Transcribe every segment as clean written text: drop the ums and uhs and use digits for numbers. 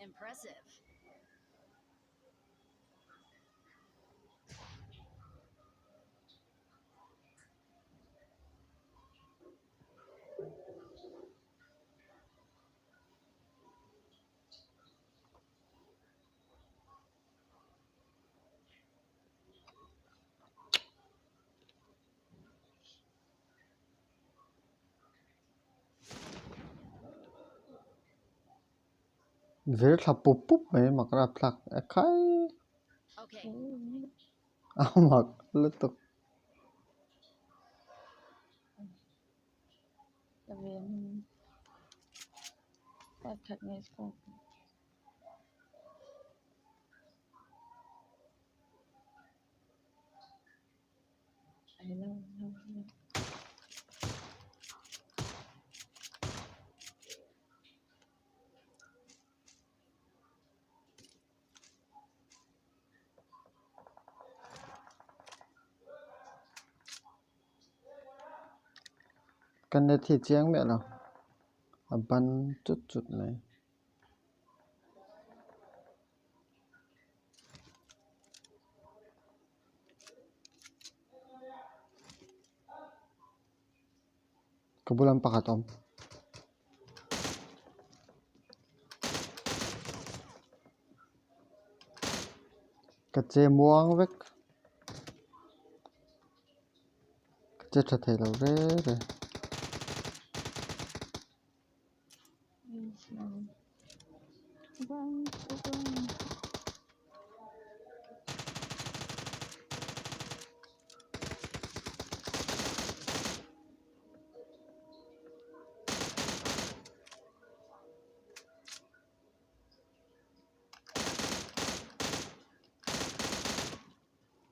Impressive. Very pup pup mấy mặc ra plak khai Okay. mặc lướt tục Tại vì mình có thật nghe cô ấy lâu lâu lâu cái này thì chiang mẹ nào ban chút chút này kebulan pakat om kece muang vek kece thật thề lâu re vâng vâng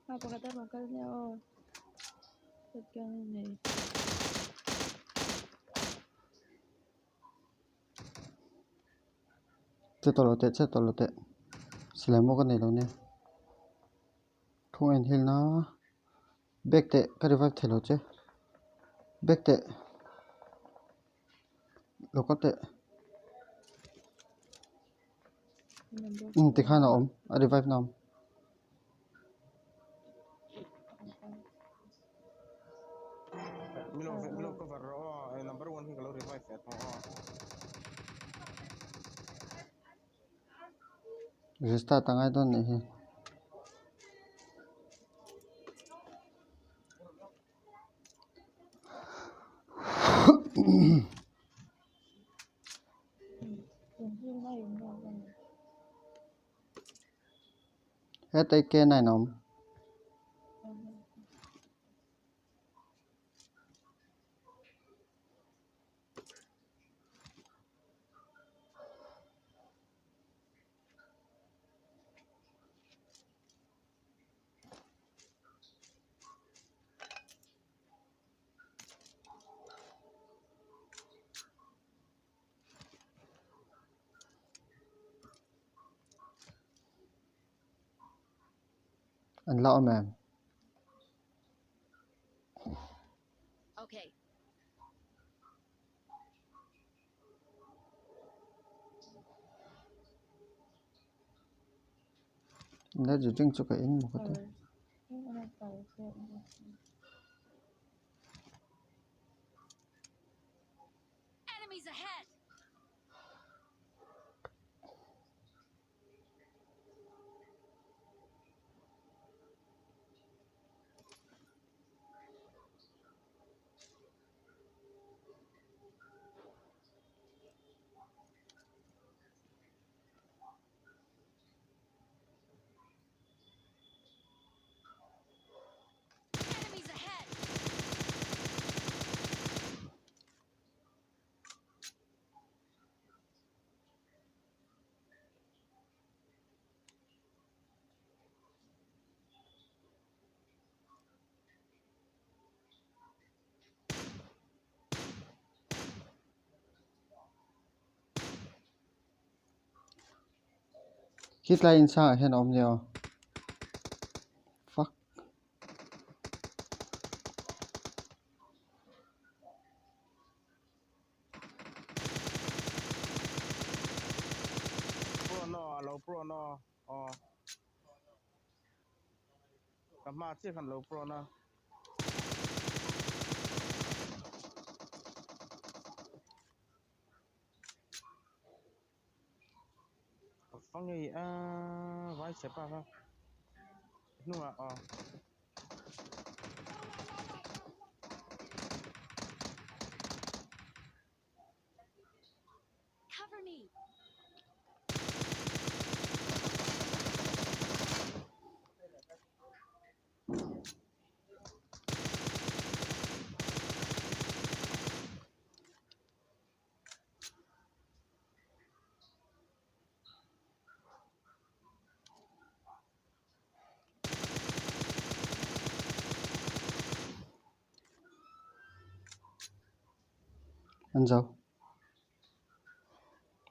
apa kata lokalnya oh sekian ini chết to lột tệ xem mua cái này đâu nè không anh hill nó back tệ cái revive thề lâu chứ back tệ lột có tệ tikha nào om revive nào belum cover number one kalau revive ya resta tangai don này Yung này hết tay kia này nó anh lão mà Okay. nó chỉ trưng cho cái in một cái yung ano tayo Enemies ahead. Enemies ahead. hit lại inside hen om nhiều fuck pro nó cầm mà chiếc khăn lẩu pro nó phong gì vài chép à không đúng à Cover me.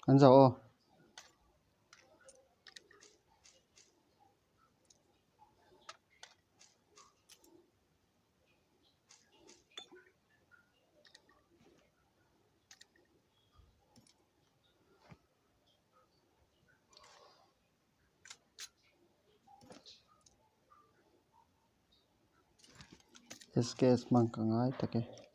Ăn dầu. SKS mang ka ngai take